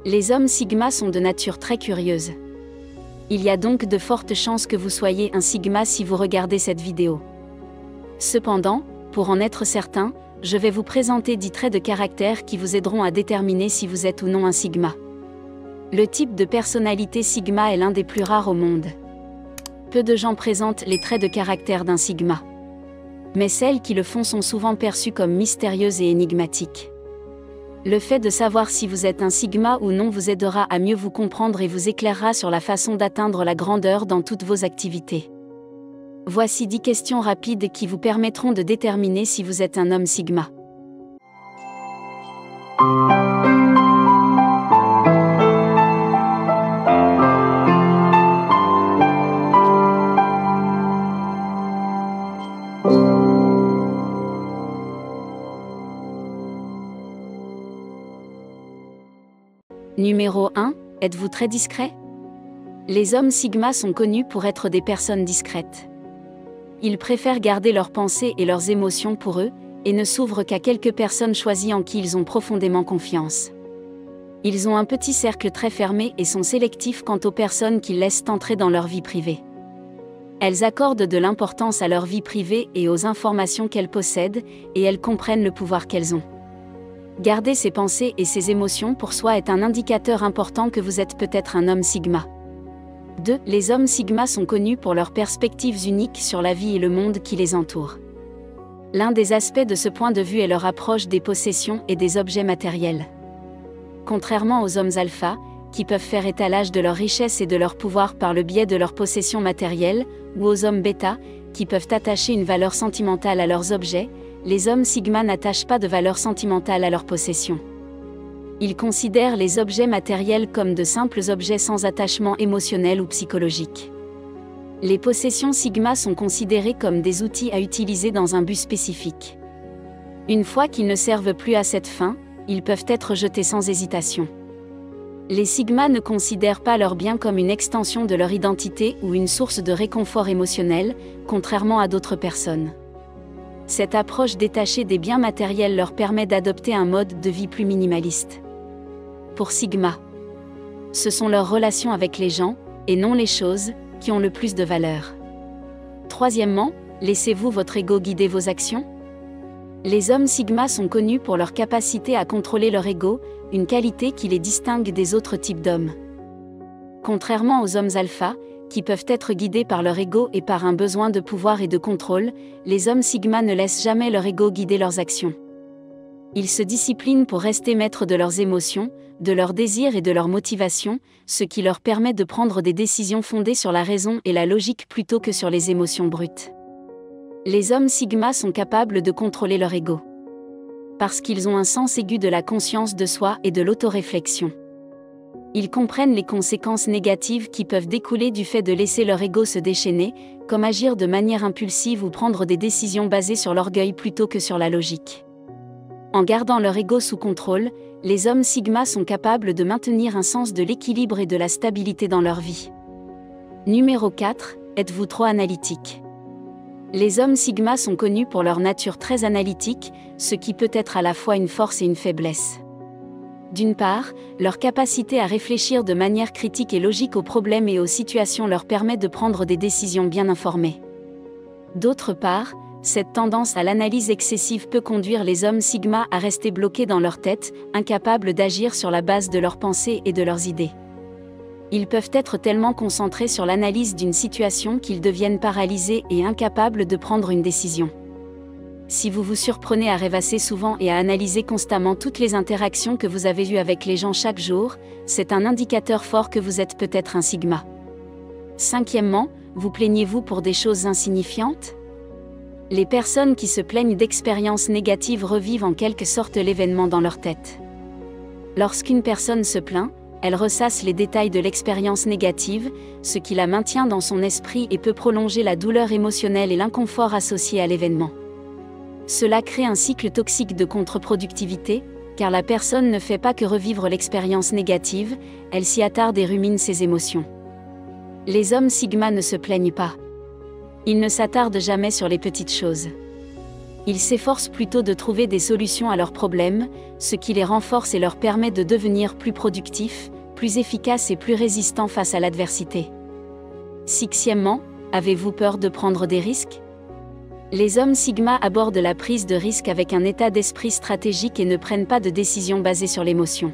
Les hommes sigma sont de nature très curieuse. Il y a donc de fortes chances que vous soyez un sigma si vous regardez cette vidéo. Cependant, pour en être certain, je vais vous présenter 10 traits de caractère qui vous aideront à déterminer si vous êtes ou non un sigma. Le type de personnalité sigma est l'un des plus rares au monde. Peu de gens présentent les traits de caractère d'un sigma. Mais celles qui le font sont souvent perçues comme mystérieuses et énigmatiques. Le fait de savoir si vous êtes un sigma ou non vous aidera à mieux vous comprendre et vous éclairera sur la façon d'atteindre la grandeur dans toutes vos activités. Voici 10 questions rapides qui vous permettront de déterminer si vous êtes un homme sigma. Numéro 1. Êtes-vous très discret? Les hommes sigma sont connus pour être des personnes discrètes. Ils préfèrent garder leurs pensées et leurs émotions pour eux, et ne s'ouvrent qu'à quelques personnes choisies en qui ils ont profondément confiance. Ils ont un petit cercle très fermé et sont sélectifs quant aux personnes qu'ils laissent entrer dans leur vie privée. Elles accordent de l'importance à leur vie privée et aux informations qu'elles possèdent, et elles comprennent le pouvoir qu'elles ont. Garder ses pensées et ses émotions pour soi est un indicateur important que vous êtes peut-être un homme sigma. 2. Les hommes sigma sont connus pour leurs perspectives uniques sur la vie et le monde qui les entoure. L'un des aspects de ce point de vue est leur approche des possessions et des objets matériels. Contrairement aux hommes alpha, qui peuvent faire étalage de leur richesse et de leur pouvoir par le biais de leurs possessions matérielles, ou aux hommes bêta, qui peuvent attacher une valeur sentimentale à leurs objets, les hommes sigma n'attachent pas de valeur sentimentale à leurs possessions. Ils considèrent les objets matériels comme de simples objets sans attachement émotionnel ou psychologique. Les possessions sigma sont considérées comme des outils à utiliser dans un but spécifique. Une fois qu'ils ne servent plus à cette fin, ils peuvent être jetés sans hésitation. Les sigma ne considèrent pas leurs biens comme une extension de leur identité ou une source de réconfort émotionnel, contrairement à d'autres personnes. Cette approche détachée des biens matériels leur permet d'adopter un mode de vie plus minimaliste. Pour sigma, ce sont leurs relations avec les gens, et non les choses, qui ont le plus de valeur. Troisièmement, laissez-vous votre ego guider vos actions? Les hommes sigma sont connus pour leur capacité à contrôler leur ego, une qualité qui les distingue des autres types d'hommes. Contrairement aux hommes alpha, qui peuvent être guidés par leur ego et par un besoin de pouvoir et de contrôle, les hommes sigma ne laissent jamais leur ego guider leurs actions. Ils se disciplinent pour rester maîtres de leurs émotions, de leurs désirs et de leurs motivations, ce qui leur permet de prendre des décisions fondées sur la raison et la logique plutôt que sur les émotions brutes. Les hommes sigma sont capables de contrôler leur ego. Parce qu'ils ont un sens aigu de la conscience de soi et de l'autoréflexion. Ils comprennent les conséquences négatives qui peuvent découler du fait de laisser leur ego se déchaîner, comme agir de manière impulsive ou prendre des décisions basées sur l'orgueil plutôt que sur la logique. En gardant leur ego sous contrôle, les hommes sigma sont capables de maintenir un sens de l'équilibre et de la stabilité dans leur vie. Numéro 4. Êtes-vous trop analytique? Les hommes sigma sont connus pour leur nature très analytique, ce qui peut être à la fois une force et une faiblesse. D'une part, leur capacité à réfléchir de manière critique et logique aux problèmes et aux situations leur permet de prendre des décisions bien informées. D'autre part, cette tendance à l'analyse excessive peut conduire les hommes sigma à rester bloqués dans leur tête, incapables d'agir sur la base de leurs pensées et de leurs idées. Ils peuvent être tellement concentrés sur l'analyse d'une situation qu'ils deviennent paralysés et incapables de prendre une décision. Si vous vous surprenez à rêvasser souvent et à analyser constamment toutes les interactions que vous avez eues avec les gens chaque jour, c'est un indicateur fort que vous êtes peut-être un sigma. Cinquièmement, vous plaignez-vous pour des choses insignifiantes? Les personnes qui se plaignent d'expériences négatives revivent en quelque sorte l'événement dans leur tête. Lorsqu'une personne se plaint, elle ressasse les détails de l'expérience négative, ce qui la maintient dans son esprit et peut prolonger la douleur émotionnelle et l'inconfort associés à l'événement. Cela crée un cycle toxique de contre-productivité, car la personne ne fait pas que revivre l'expérience négative, elle s'y attarde et rumine ses émotions. Les hommes sigma ne se plaignent pas. Ils ne s'attardent jamais sur les petites choses. Ils s'efforcent plutôt de trouver des solutions à leurs problèmes, ce qui les renforce et leur permet de devenir plus productifs, plus efficaces et plus résistants face à l'adversité. Sixièmement, avez-vous peur de prendre des risques? Les hommes Sigma abordent la prise de risque avec un état d'esprit stratégique et ne prennent pas de décisions basées sur l'émotion.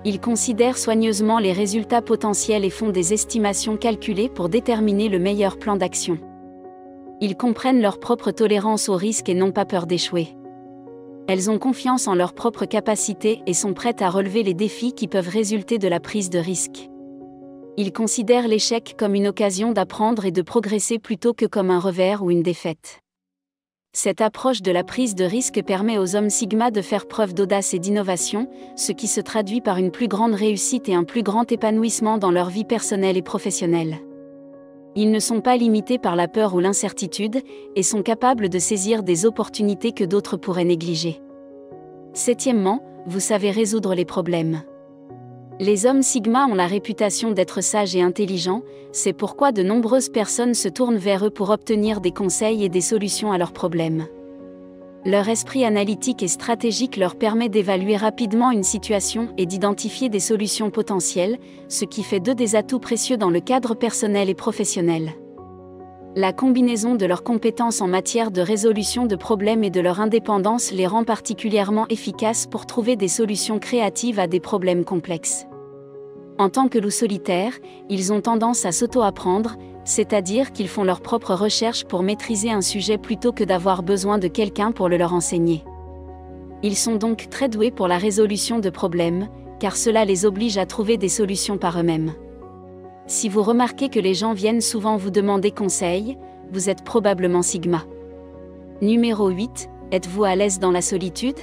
Ils considèrent soigneusement les résultats potentiels et font des estimations calculées pour déterminer le meilleur plan d'action. Ils comprennent leur propre tolérance au risque et n'ont pas peur d'échouer. Elles ont confiance en leurs propres capacités et sont prêtes à relever les défis qui peuvent résulter de la prise de risque. Ils considèrent l'échec comme une occasion d'apprendre et de progresser plutôt que comme un revers ou une défaite. Cette approche de la prise de risque permet aux hommes Sigma de faire preuve d'audace et d'innovation, ce qui se traduit par une plus grande réussite et un plus grand épanouissement dans leur vie personnelle et professionnelle. Ils ne sont pas limités par la peur ou l'incertitude, et sont capables de saisir des opportunités que d'autres pourraient négliger. Septièmement, vous savez résoudre les problèmes. Les hommes Sigma ont la réputation d'être sages et intelligents, c'est pourquoi de nombreuses personnes se tournent vers eux pour obtenir des conseils et des solutions à leurs problèmes. Leur esprit analytique et stratégique leur permet d'évaluer rapidement une situation et d'identifier des solutions potentielles, ce qui fait d'eux des atouts précieux dans le cadre personnel et professionnel. La combinaison de leurs compétences en matière de résolution de problèmes et de leur indépendance les rend particulièrement efficaces pour trouver des solutions créatives à des problèmes complexes. En tant que loups solitaires, ils ont tendance à s'auto-apprendre, c'est-à-dire qu'ils font leurs propres recherches pour maîtriser un sujet plutôt que d'avoir besoin de quelqu'un pour le leur enseigner. Ils sont donc très doués pour la résolution de problèmes, car cela les oblige à trouver des solutions par eux-mêmes. Si vous remarquez que les gens viennent souvent vous demander conseil, vous êtes probablement Sigma. Numéro 8, êtes-vous à l'aise dans la solitude?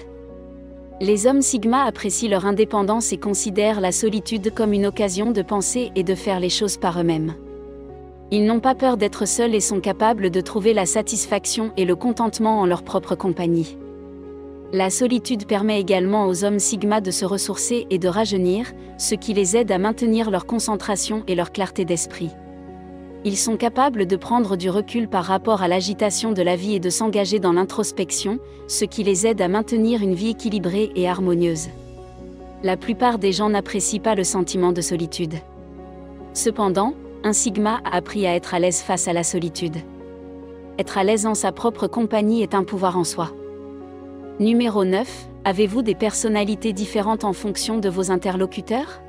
Les hommes Sigma apprécient leur indépendance et considèrent la solitude comme une occasion de penser et de faire les choses par eux-mêmes. Ils n'ont pas peur d'être seuls et sont capables de trouver la satisfaction et le contentement en leur propre compagnie. La solitude permet également aux hommes Sigma de se ressourcer et de rajeunir, ce qui les aide à maintenir leur concentration et leur clarté d'esprit. Ils sont capables de prendre du recul par rapport à l'agitation de la vie et de s'engager dans l'introspection, ce qui les aide à maintenir une vie équilibrée et harmonieuse. La plupart des gens n'apprécient pas le sentiment de solitude. Cependant, un Sigma a appris à être à l'aise face à la solitude. Être à l'aise en sa propre compagnie est un pouvoir en soi. Numéro 9, avez-vous des personnalités différentes en fonction de vos interlocuteurs?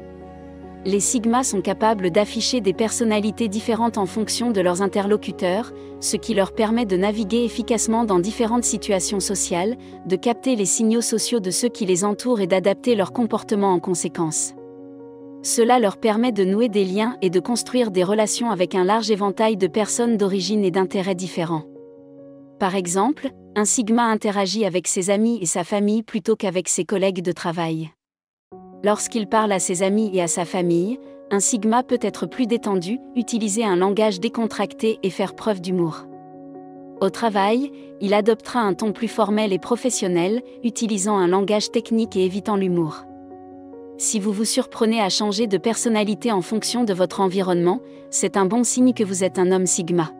Les Sigma sont capables d'afficher des personnalités différentes en fonction de leurs interlocuteurs, ce qui leur permet de naviguer efficacement dans différentes situations sociales, de capter les signaux sociaux de ceux qui les entourent et d'adapter leur comportement en conséquence. Cela leur permet de nouer des liens et de construire des relations avec un large éventail de personnes d'origine et d'intérêts différents. Par exemple, un Sigma interagit avec ses amis et sa famille plutôt qu'avec ses collègues de travail. Lorsqu'il parle à ses amis et à sa famille, un Sigma peut être plus détendu, utiliser un langage décontracté et faire preuve d'humour. Au travail, il adoptera un ton plus formel et professionnel, utilisant un langage technique et évitant l'humour. Si vous vous surprenez à changer de personnalité en fonction de votre environnement, c'est un bon signe que vous êtes un homme Sigma.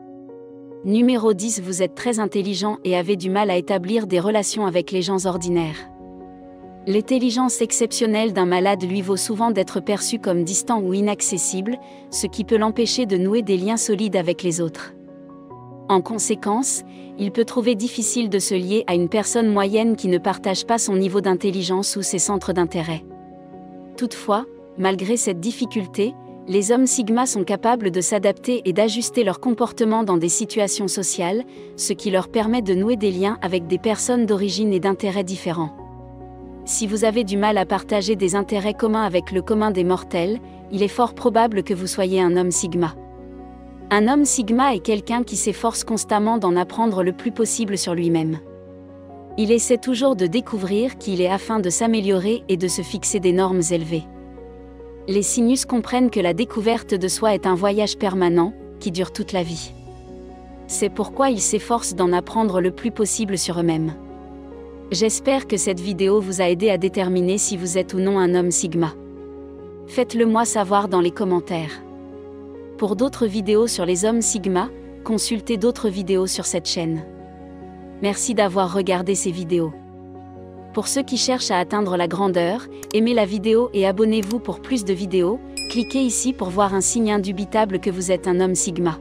Numéro 10, vous êtes très intelligent et avez du mal à établir des relations avec les gens ordinaires. L'intelligence exceptionnelle d'un malade lui vaut souvent d'être perçu comme distant ou inaccessible, ce qui peut l'empêcher de nouer des liens solides avec les autres. En conséquence, il peut trouver difficile de se lier à une personne moyenne qui ne partage pas son niveau d'intelligence ou ses centres d'intérêt. Toutefois, malgré cette difficulté, les hommes Sigma sont capables de s'adapter et d'ajuster leur comportement dans des situations sociales, ce qui leur permet de nouer des liens avec des personnes d'origine et d'intérêts différents. Si vous avez du mal à partager des intérêts communs avec le commun des mortels, il est fort probable que vous soyez un homme Sigma. Un homme Sigma est quelqu'un qui s'efforce constamment d'en apprendre le plus possible sur lui-même. Il essaie toujours de découvrir qui il est afin de s'améliorer et de se fixer des normes élevées. Les Sinus comprennent que la découverte de soi est un voyage permanent, qui dure toute la vie. C'est pourquoi ils s'efforcent d'en apprendre le plus possible sur eux-mêmes. J'espère que cette vidéo vous a aidé à déterminer si vous êtes ou non un homme Sigma. Faites-le moi savoir dans les commentaires. Pour d'autres vidéos sur les hommes Sigma, consultez d'autres vidéos sur cette chaîne. Merci d'avoir regardé ces vidéos. Pour ceux qui cherchent à atteindre la grandeur, aimez la vidéo et abonnez-vous pour plus de vidéos. Cliquez ici pour voir un signe indubitable que vous êtes un homme Sigma.